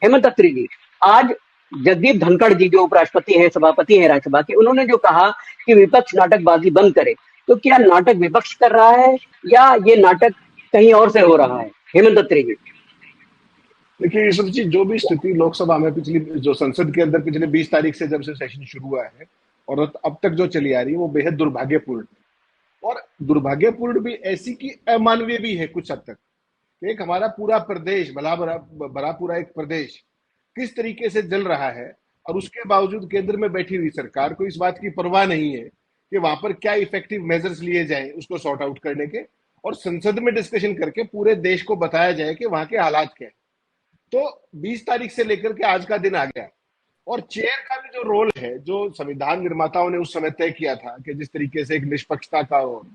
हेमंत अत्री जी, आज जगदीप धनखड़ जी जो उपराष्ट्रपति हैं, सभापति हैं राज्यसभा के, उन्होंने जो कहा कि विपक्ष नाटकबाजी बंद करे, तो क्या नाटक विपक्ष कर रहा है या ये नाटक कहीं और से हो रहा है? हेमंत अत्री जी। देखिए यूसुफ जी, जो भी स्थिति लोकसभा में पिछली जो संसद के अंदर पिछले 20 तारीख से जब से सेशन शुरू हुआ है और अब तक जो चली आ रही है वो बेहद दुर्भाग्यपूर्ण, और दुर्भाग्यपूर्ण भी ऐसी कि अमानवीय भी है कुछ हद तक। एक हमारा पूरा प्रदेश, भला भरा भरा पूरा एक प्रदेश किस तरीके से जल रहा है, और उसके बावजूद केंद्र में बैठी हुई सरकार को इस बात की परवाह नहीं है कि वहां पर क्या इफेक्टिव मेजर्स लिए जाएं उसको सॉर्ट आउट करने के, और संसद में डिस्कशन करके पूरे देश को बताया जाए कि वहां के हालात क्या है। तो 20 तारीख से लेकर के आज का दिन आ गया, और चेयर का भी जो रोल है, जो संविधान निर्माताओं ने उस समय तय किया था कि जिस तरीके से एक निष्पक्षता का, और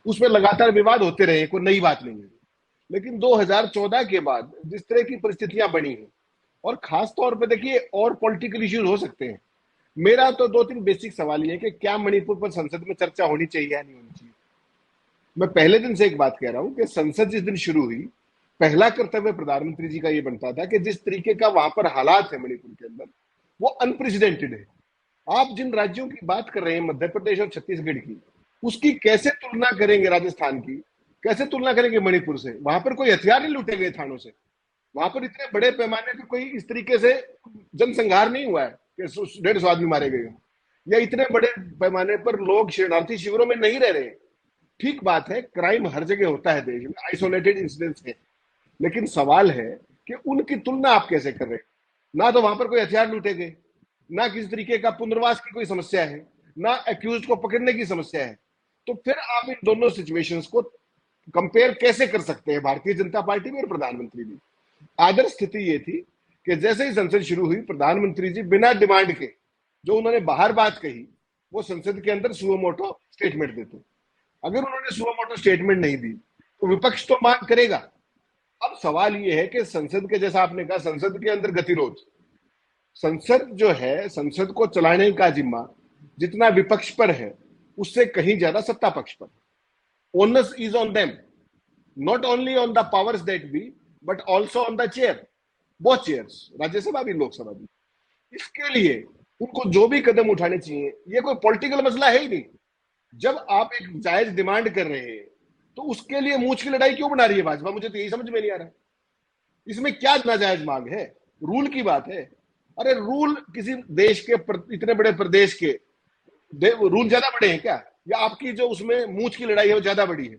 उसमें लगातार विवाद होते रहे, कोई नई बात नहीं है। लेकिन 2014 के बाद जिस तरह की परिस्थितियां बनी हैं, और खास तौर पे देखिए और पॉलिटिकल इश्यूज हो सकते हैं। मेरा तो 2-3 बेसिक सवाल ये है कि क्या मणिपुर पर संसद में चर्चा होनी चाहिए या नहीं होनी चाहिए। मैं पहले दिन से एक बात कह रहा हूं कि संसद जिस दिन शुरू हुई, पहला कर्तव्य प्रधानमंत्री जी का ये बनता था कि जिस तरीके का वहां पर हालात है मणिपुर के अंदर, वो अनप्रेसिडेंटेड है। आप जिन राज्यों की बात कर रहे हैं, मध्य प्रदेश और छत्तीसगढ़ की, उसकी कैसे तुलना करेंगे राजस्थान की, कैसे तुलना करेंगे मणिपुर से? वहां पर कोई हथियार नहीं लूटे गए थानों से, वहां पर इतने बड़े पैमाने पर कोई इस तरीके से जनसंहार नहीं हुआ है कि 150 आदमी मारे गए, या इतने बड़े पैमाने पर लोग शरणार्थी शिविरों में नहीं रह रहे। ठीक बात है, क्राइम हर जगह होता है देश में, आइसोलेटेड इंसिडेंट्स है, लेकिन सवाल है कि उनकी तुलना आप कैसे कर रहे हैं? ना तो वहां पर कोई हथियार लूटे गए, ना किसी तरीके का पुनर्वास की कोई समस्या है, ना एक्यूज को पकड़ने की समस्या है। तो फिर आप इन दोनों सिचुएशंस को कंपेयर कैसे कर सकते हैं? भारतीय जनता पार्टी भी और प्रधानमंत्री भी। आदर्श स्थिति ये थी कि जैसे ही संसद शुरू हुई, प्रधानमंत्री जी बिना डिमांड के जो उन्होंने बाहर बात कही, वो संसद के अंदर सुओ मोटो स्टेटमेंट देते। अगर उन्होंने सुओ मोटो स्टेटमेंट नहीं दी तो विपक्ष तो मांग करेगा। अब सवाल ये है कि संसद के, जैसा आपने कहा, संसद के अंदर गतिरोध, संसद जो है, संसद को चलाने का जिम्मा जितना विपक्ष पर है उससे कहीं ज्यादा सत्ता पक्ष पर। Onus is on them, not only on the powers that be but also on the chair, both chairs, Rajya Sabha भी लोकसभा भी। इसके लिए उनको जो भी कदम उठाने चाहिए, ये कोई पॉलिटिकल मसला है ही नहीं। जब आप एक जायज डिमांड कर रहे हैं तो उसके लिए मूंछ की लड़ाई क्यों बना रही है भाजपा? मुझे तो यही समझ में नहीं आ रहा है, इसमें क्या नाजायज मांग है? रूल की बात है। अरे रूल किसी देश के इतने बड़े प्रदेश के रूल ज्यादा बड़े हैं क्या, या आपकी जो उसमें मूंछ की लड़ाई है वो ज्यादा बड़ी है?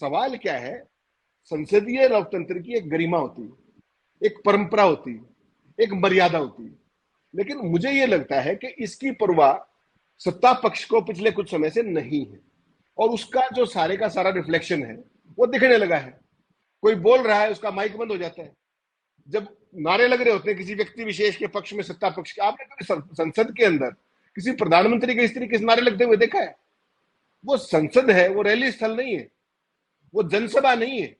सवाल क्या है, संसदीय लोकतंत्र की एक गरिमा होती है, एक परंपरा होती है, एक मर्यादा होती है। लेकिन मुझे यह लगता है कि इसकी परवाह सत्ता पक्ष को पिछले कुछ समय से नहीं है, और उसका जो सारे का सारा रिफ्लेक्शन है वो दिखने लगा है। कोई बोल रहा है, उसका माइक बंद हो जाता है। जब नारे लग रहे होते हैं किसी व्यक्ति विशेष के पक्ष में, सत्ता पक्ष के, आपने कभी संसद के अंदर किसी प्रधानमंत्री के इस तरीके से नारे लगते हुए देखा है? वो संसद है, वो रैली स्थल नहीं है, वो जनसभा नहीं है।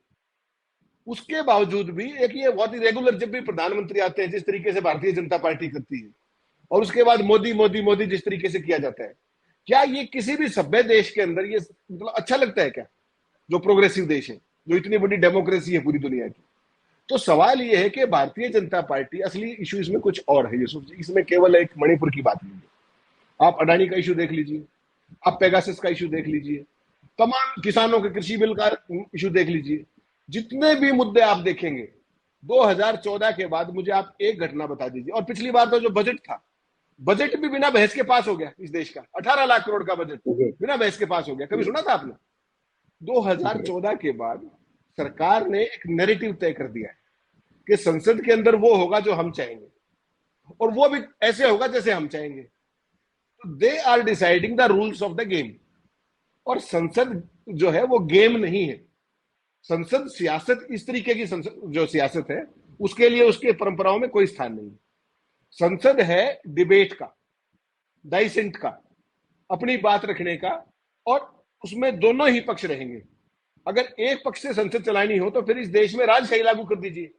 उसके बावजूद भी एक ये बहुत ही रेगुलर, जब भी प्रधानमंत्री आते हैं जिस तरीके से भारतीय जनता पार्टी करती है, और उसके बाद मोदी मोदी मोदी जिस तरीके से किया जाता है, क्या ये किसी भी सभ्य देश के अंदर ये मतलब अच्छा लगता है क्या? जो प्रोग्रेसिव देश है, जो इतनी बड़ी डेमोक्रेसी है पूरी दुनिया की। तो सवाल ये है कि भारतीय जनता पार्टी, असली इशू इसमें कुछ और है यूसुफ जी, इसमें केवल एक मणिपुर की बात नहीं है। आप अडानी का इशू देख लीजिए, आप पेगासस का इशू देख लीजिए, तमाम किसानों के कृषि बिल का इशू देख लीजिए, जितने भी मुद्दे आप देखेंगे 2014 के बाद मुझे आप एक घटना बता दीजिए। और पिछली बार तो जो बजट था, बजट भी बिना बहस के पास हो गया इस देश का, 18 लाख करोड़ का बजट बिना बहस के पास हो गया। कभी सुना था आपने? 2014 के बाद सरकार ने एक नैरेटिव तय कर दिया है कि संसद के अंदर वो होगा जो हम चाहेंगे, और वो भी ऐसे होगा जैसे हम चाहेंगे। तो they are deciding the rules of the game. और संसद जो है वो गेम नहीं है। संसद सियासत, इस तरीके की संसद जो सियासत है, उसके लिए उसके परंपराओं में कोई स्थान नहीं। संसद है डिबेट का, डाइसेंट का, अपनी बात रखने का, और उसमें दोनों ही पक्ष रहेंगे। अगर एक पक्ष से संसद चलानी हो तो फिर इस देश में राजशाही लागू कर दीजिए,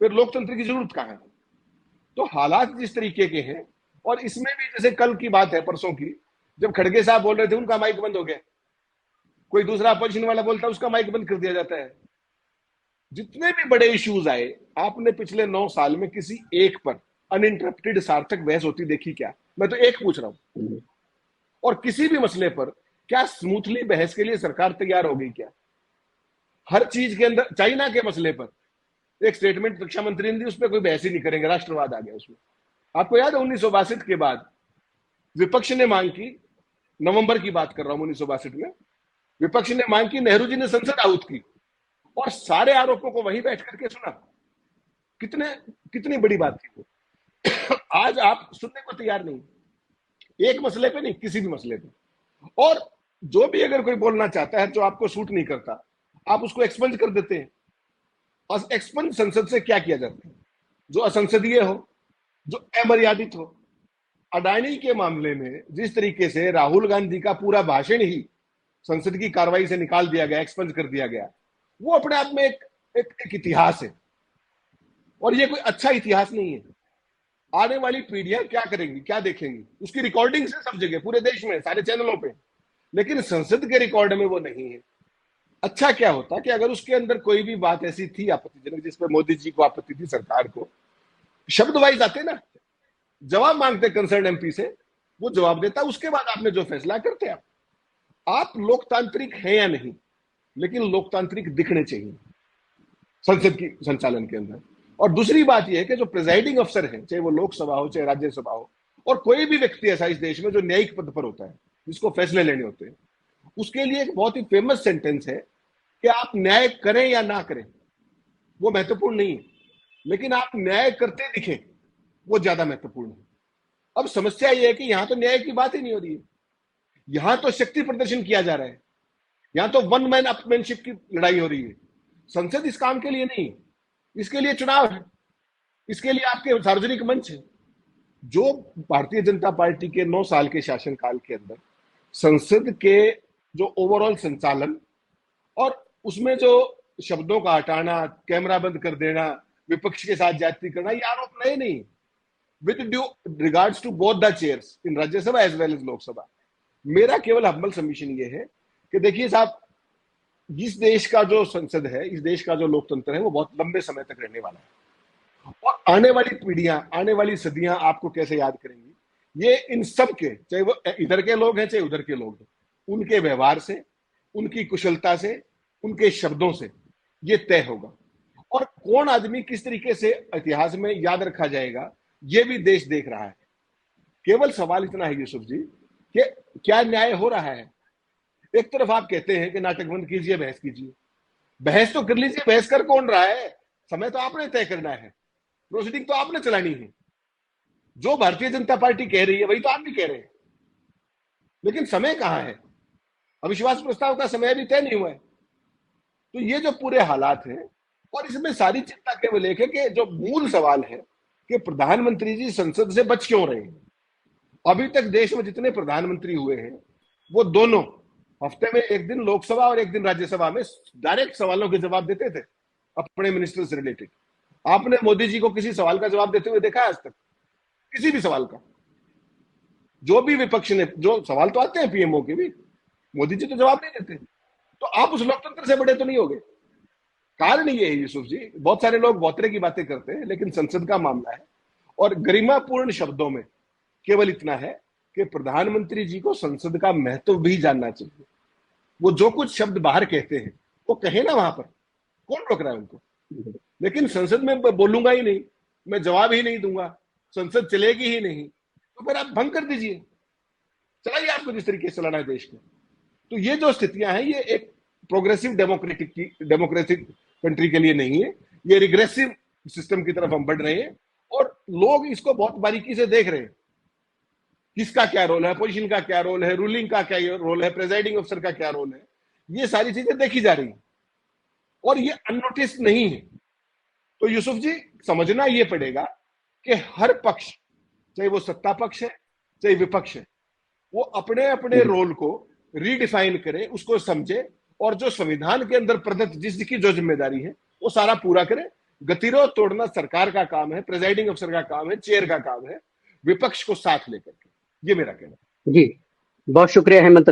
फिर लोकतंत्र की जरूरत कहां है? तो हालात जिस तरीके के हैं, और इसमें भी जैसे कल की बात है, परसों की, जब खड़गे साहब बोल रहे थे उनका माइक बंद हो गया, कोई दूसरा अपोजिशन वाला बोलता है उसका माइक बंद कर दिया जाता है। जितने भी बड़े इश्यूज आए, आपने पिछले 9 साल में किसी एक पर अनइंटरप्टेड सार्थक बहस होती देखी क्या? मैं तो एक पूछ रहा हूं। और किसी भी मसले पर क्या स्मूथली बहस के लिए सरकार तैयार हो गई क्या? हर चीज के अंदर, चाइना के मसले पर एक स्टेटमेंट रक्षा मंत्री ने दी, उस पर कोई बहस ही नहीं करेंगे, राष्ट्रवाद आ गया उसमें। आपको याद है 1962 के बाद विपक्ष ने मांग की, नवंबर की बात कर रहा हूं 1962 में, विपक्ष ने मांग की, नेहरू जी ने संसद आउट की और सारे आरोपों को वहीं बैठ करके सुना। कितने कितनी बड़ी बात थी वो। आज आप सुनने को तैयार नहीं, एक मसले पे नहीं, किसी भी मसले पे। और जो भी अगर कोई बोलना चाहता है जो आपको सूट नहीं करता, आप उसको एक्सपंज कर देते हैं। और एक्सपंज संसद से क्या किया जाता है? जो असंसदीय हो, जो अमर्यादित हो। अडानी के मामले में जिस तरीके से राहुल गांधी का पूरा भाषण ही संसद की कार्रवाई से निकाल दिया गया, एक्सपंज कर दिया गया, वो अपने आप में एक इतिहास है। और ये कोई अच्छा इतिहास नहीं है। आने वाली पीढ़ियां क्या करेंगी, क्या देखेंगी? उसकी रिकॉर्डिंग है सब जगह, पूरे देश में, सारे चैनलों पे, लेकिन संसद के रिकॉर्ड में वो नहीं है। अच्छा क्या होता कि अगर उसके अंदर कोई भी बात ऐसी थी आपत्तिजनक, जिसपे मोदी जी को आपत्ति थी, सरकार को, शब्द वाइज आते ना, जवाब मांगते कंसर्न एमपी से, वो जवाब देता, उसके बाद आपने जो फैसला करते आप लोकतांत्रिक हैं या नहीं, लेकिन लोकतांत्रिक दिखने चाहिए संसद की संचालन के अंदर। और दूसरी बात यह है कि जो प्रिजाइडिंग अफसर है, चाहे वो लोकसभा हो चाहे राज्यसभा हो, और कोई भी व्यक्ति ऐसा इस देश में जो न्यायिक पद पर होता है, जिसको फैसले लेने होते हैं, उसके लिए एक बहुत ही फेमस सेंटेंस है कि आप न्याय करें या ना करें, वो महत्वपूर्ण नहीं है, लेकिन आप न्याय करते दिखें, वो ज्यादा महत्वपूर्ण है। अब समस्या यह है कि यहां तो न्याय की बात ही नहीं हो रही है, यहां तो शक्ति प्रदर्शन किया जा रहा है, यहां तो वन मैन अपमैनशिप की लड़ाई हो रही है। संसद इस काम के लिए नहीं, इसके लिए चुनाव है, इसके लिए आपके सार्वजनिक मंच है। जो भारतीय जनता पार्टी के 9 साल के शासनकाल के अंदर संसद के जो ओवरऑल संचालन और उसमें जो शब्दों का हटाना, कैमरा बंद कर देना, विपक्ष के साथ जाति करना, ये आरोप नए नहीं। With due regards to both the chairs in Rajya Sabha as well as Lok Sabha, मेरा केवल हम्बल सबमिशन ये है कि देखिए साहब, इस देश का जो संसद है, इस देश का जो लोकतंत्र है, वो बहुत लंबे समय तक रहने वाला है। और आने वाली पीढ़ियां, आने वाली सदियां आपको कैसे याद करेंगी, ये इन सब के, चाहे वो इधर के लोग हैं चाहे उधर के लोग हैं, उनके व्यवहार से, उनकी कुशलता से, उनके शब्दों से ये तय होगा। और कौन आदमी किस तरीके से इतिहास में याद रखा जाएगा, ये भी देश देख रहा है। केवल सवाल इतना है यूसुफ जी कि क्या न्याय हो रहा है? एक तरफ आप कहते हैं कि नाटक बंद कीजिए, बहस कीजिए, बहस तो कर लीजिए, बहस कर कौन रहा है? समय तो आपने तय करना है, प्रोसीडिंग तो आपने चलानी है। जो भारतीय जनता पार्टी कह रही है वही तो आप भी कह रहे हैं, लेकिन समय कहां है? अविश्वास प्रस्ताव का समय भी तय नहीं हुआ है। तो ये जो पूरे हालात हैं, और इसमें सारी चिंता केवल एक है कि जो मूल सवाल है कि प्रधानमंत्री जी संसद से बच क्यों रहे हैं। अभी तक देश में जितने प्रधानमंत्री हुए हैं, वो दोनों हफ्ते में एक दिन लोकसभा और एक दिन राज्यसभा में डायरेक्ट सवालों के जवाब देते थे अपने मिनिस्टर से रिलेटेड। आपने मोदी जी को किसी सवाल का जवाब देते हुए देखा है आज तक? किसी भी सवाल का? जो भी विपक्ष ने, जो सवाल तो आते हैं पीएमओ के भी, मोदी जी तो जवाब नहीं देते। तो आप उस लोकतंत्र से बड़े तो नहीं हो गए। कारण ये है यूसुफ जी, बहुत सारे लोग बहुत तरह की बातें करते हैं, लेकिन संसद का मामला है, और गरिमापूर्ण शब्दों में केवल इतना है कि प्रधानमंत्री जी को संसद का महत्व भी जानना चाहिए। वो जो कुछ शब्द बाहर कहते हैं वो कहे ना वहां पर, कौन रोक रहा है उनको? लेकिन संसद में बोलूंगा ही नहीं, मैं जवाब ही नहीं दूंगा, संसद चलेगी ही नहीं, तो फिर आप भंग कर दीजिए, चलाइए आपको जिस तरीके से चलाना है देश को। तो ये जो स्थितियां हैं, ये एक प्रोग्रेसिव डेमोक्रेटिक कंट्री के लिए नहीं है, ये रिग्रेसिव सिस्टम की तरफ हम बढ़ रहे हैं। और लोग इसको बहुत बारीकी से देख रहे हैं, किसका क्या रोल है, अपोजिशन का क्या रोल है, रूलिंग का क्या रोल है, प्रेजाइडिंग अफसर का क्या रोल है, ये सारी चीजें देखी जा रही है, और ये अननोटिस नहीं है। तो यूसुफ जी, समझना ये पड़ेगा कि हर पक्ष, चाहे वो सत्ता पक्ष है चाहे विपक्ष है, वो अपने अपने रोल को रीडिफाइन करे, उसको समझे, और जो संविधान के अंदर प्रदत्त जिसकी जो जिम्मेदारी है वो सारा पूरा करे। गतिरोध तोड़ना सरकार का काम है, प्रेजाइडिंग अफसर का काम है, चेयर का काम है, विपक्ष को साथ लेकर के। ये मेरा कहना है। जी, बहुत शुक्रिया हेमंत।